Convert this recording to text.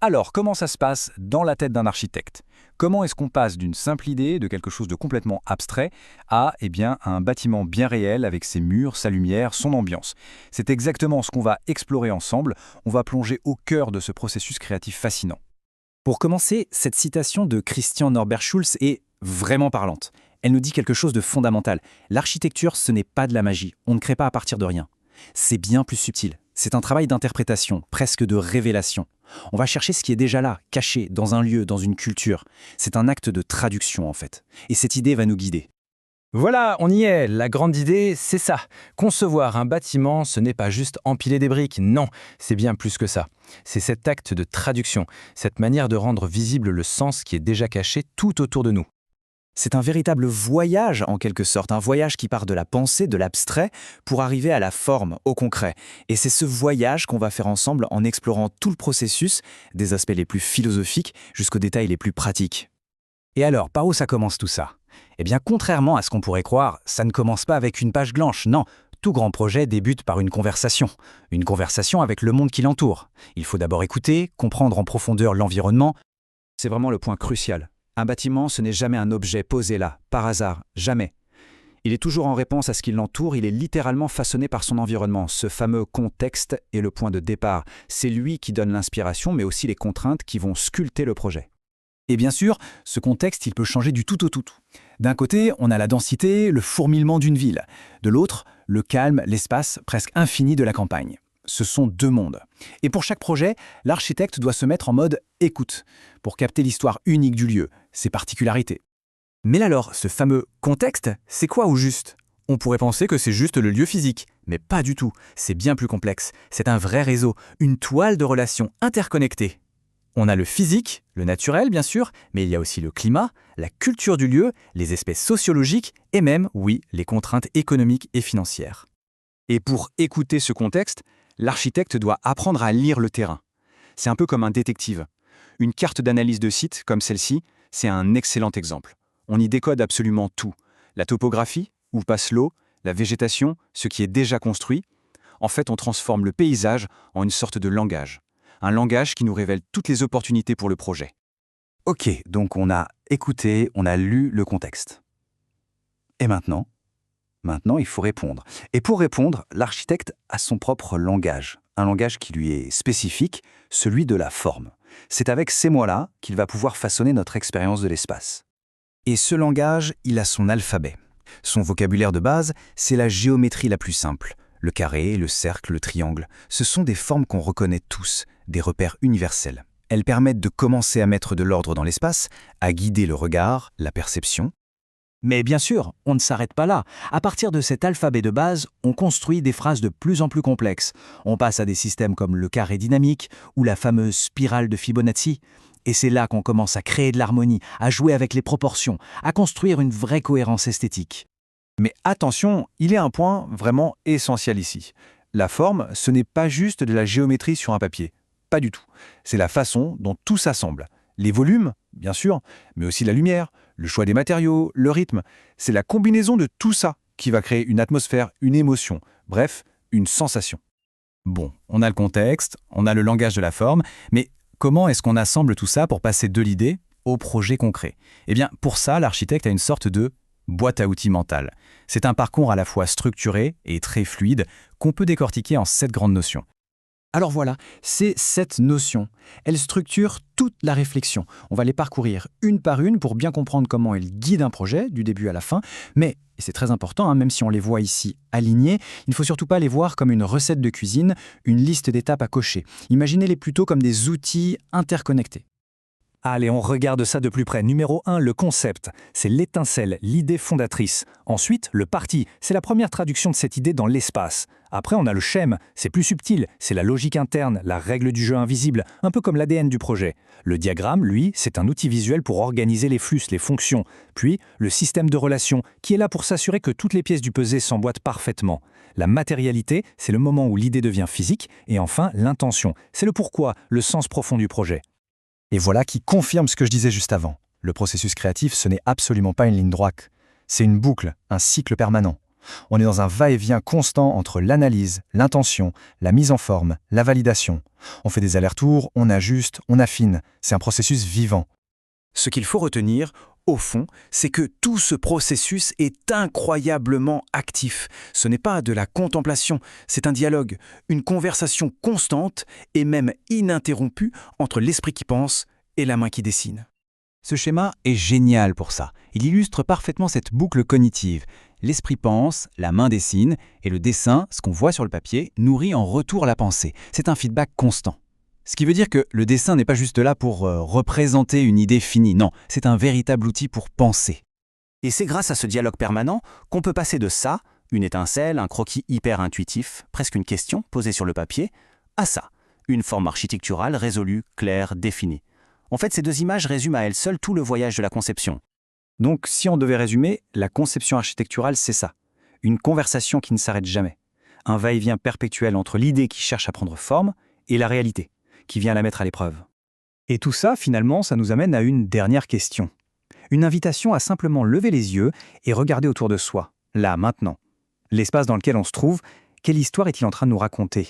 Alors, comment ça se passe dans la tête d'un architecte? Comment est-ce qu'on passe d'une simple idée, de quelque chose de complètement abstrait, à un bâtiment bien réel avec ses murs, sa lumière, son ambiance? C'est exactement ce qu'on va explorer ensemble. On va plonger au cœur de ce processus créatif fascinant. Pour commencer, cette citation de Christian Norbert Schulz est vraiment parlante. Elle nous dit quelque chose de fondamental. L'architecture, ce n'est pas de la magie. On ne crée pas à partir de rien. C'est bien plus subtil. C'est un travail d'interprétation, presque de révélation. On va chercher ce qui est déjà là, caché, dans un lieu, dans une culture. C'est un acte de traduction, en fait. Et cette idée va nous guider. Voilà, on y est. La grande idée, c'est ça. Concevoir un bâtiment, ce n'est pas juste empiler des briques. Non, c'est bien plus que ça. C'est cet acte de traduction, cette manière de rendre visible le sens qui est déjà caché tout autour de nous. C'est un véritable voyage, en quelque sorte, un voyage qui part de la pensée, de l'abstrait, pour arriver à la forme, au concret. Et c'est ce voyage qu'on va faire ensemble en explorant tout le processus, des aspects les plus philosophiques jusqu'aux détails les plus pratiques. Et alors, par où ça commence tout ça? Eh bien, contrairement à ce qu'on pourrait croire, ça ne commence pas avec une page blanche, non. Tout grand projet débute par une conversation avec le monde qui l'entoure. Il faut d'abord écouter, comprendre en profondeur l'environnement. C'est vraiment le point crucial. Un bâtiment, ce n'est jamais un objet posé là, par hasard, jamais. Il est toujours en réponse à ce qui l'entoure, il est littéralement façonné par son environnement. Ce fameux contexte est le point de départ. C'est lui qui donne l'inspiration, mais aussi les contraintes qui vont sculpter le projet. Et bien sûr, ce contexte, il peut changer du tout au tout. D'un côté, on a la densité, le fourmillement d'une ville. De l'autre, le calme, l'espace presque infini de la campagne. Ce sont deux mondes. Et pour chaque projet, l'architecte doit se mettre en mode écoute, pour capter l'histoire unique du lieu, ses particularités. Mais alors, ce fameux contexte, c'est quoi au juste? On pourrait penser que c'est juste le lieu physique, mais pas du tout. C'est bien plus complexe. C'est un vrai réseau, une toile de relations interconnectées. On a le physique, le naturel bien sûr, mais il y a aussi le climat, la culture du lieu, les aspects sociologiques et même, oui, les contraintes économiques et financières. Et pour écouter ce contexte, l'architecte doit apprendre à lire le terrain. C'est un peu comme un détective. Une carte d'analyse de site, comme celle-ci, c'est un excellent exemple. On y décode absolument tout. La topographie, où passe l'eau, la végétation, ce qui est déjà construit. En fait, on transforme le paysage en une sorte de langage. Un langage qui nous révèle toutes les opportunités pour le projet. Ok, donc on a écouté, on a lu le contexte. Et maintenant, il faut répondre. Et pour répondre, l'architecte a son propre langage. Un langage qui lui est spécifique, celui de la forme. C'est avec ces mots-là qu'il va pouvoir façonner notre expérience de l'espace. Et ce langage, il a son alphabet. Son vocabulaire de base, c'est la géométrie la plus simple. Le carré, le cercle, le triangle, ce sont des formes qu'on reconnaît tous, des repères universels. Elles permettent de commencer à mettre de l'ordre dans l'espace, à guider le regard, la perception. Mais bien sûr, on ne s'arrête pas là. À partir de cet alphabet de base, on construit des phrases de plus en plus complexes. On passe à des systèmes comme le carré dynamique ou la fameuse spirale de Fibonacci. Et c'est là qu'on commence à créer de l'harmonie, à jouer avec les proportions, à construire une vraie cohérence esthétique. Mais attention, il y a un point vraiment essentiel ici. La forme, ce n'est pas juste de la géométrie sur un papier. Pas du tout. C'est la façon dont tout s'assemble. Les volumes, bien sûr, mais aussi la lumière, le choix des matériaux, le rythme. C'est la combinaison de tout ça qui va créer une atmosphère, une émotion, bref, une sensation. Bon, on a le contexte, on a le langage de la forme, mais comment est-ce qu'on assemble tout ça pour passer de l'idée au projet concret? Eh bien, pour ça, l'architecte a une sorte de boîte à outils mentale. C'est un parcours à la fois structuré et très fluide qu'on peut décortiquer en 7 grandes notions. Alors voilà, c'est cette notion. Elle structure toute la réflexion. On va les parcourir une par une pour bien comprendre comment elles guident un projet, du début à la fin. Mais, et c'est très important, même si on les voit ici alignés, il ne faut surtout pas les voir comme une recette de cuisine, une liste d'étapes à cocher. Imaginez-les plutôt comme des outils interconnectés. Allez, on regarde ça de plus près. Numéro 1, le concept. C'est l'étincelle, l'idée fondatrice. Ensuite, le parti. C'est la première traduction de cette idée dans l'espace. Après, on a le schème. C'est plus subtil. C'est la logique interne, la règle du jeu invisible, un peu comme l'ADN du projet. Le diagramme, lui, c'est un outil visuel pour organiser les flux, les fonctions. Puis, le système de relations, qui est là pour s'assurer que toutes les pièces du puzzle s'emboîtent parfaitement. La matérialité, c'est le moment où l'idée devient physique. Et enfin, l'intention. C'est le pourquoi, le sens profond du projet. Et voilà qui confirme ce que je disais juste avant. Le processus créatif, ce n'est absolument pas une ligne droite. C'est une boucle, un cycle permanent. On est dans un va-et-vient constant entre l'analyse, l'intention, la mise en forme, la validation. On fait des allers-retours, on ajuste, on affine. C'est un processus vivant. Ce qu'il faut retenir, au fond, c'est que tout ce processus est incroyablement actif. Ce n'est pas de la contemplation, c'est un dialogue, une conversation constante et même ininterrompue entre l'esprit qui pense et la main qui dessine. Ce schéma est génial pour ça. Il illustre parfaitement cette boucle cognitive. L'esprit pense, la main dessine, et le dessin, ce qu'on voit sur le papier, nourrit en retour la pensée. C'est un feedback constant. Ce qui veut dire que le dessin n'est pas juste là pour représenter une idée finie, non, c'est un véritable outil pour penser. Et c'est grâce à ce dialogue permanent qu'on peut passer de ça, une étincelle, un croquis hyper intuitif, presque une question posée sur le papier, à ça, une forme architecturale résolue, claire, définie. En fait, ces deux images résument à elles seules tout le voyage de la conception. Donc, si on devait résumer, la conception architecturale, c'est ça. Une conversation qui ne s'arrête jamais. Un va-et-vient perpétuel entre l'idée qui cherche à prendre forme et la réalité, qui vient la mettre à l'épreuve. Et tout ça, finalement, ça nous amène à une dernière question. Une invitation à simplement lever les yeux et regarder autour de soi, là, maintenant. L'espace dans lequel on se trouve, quelle histoire est-il en train de nous raconter ?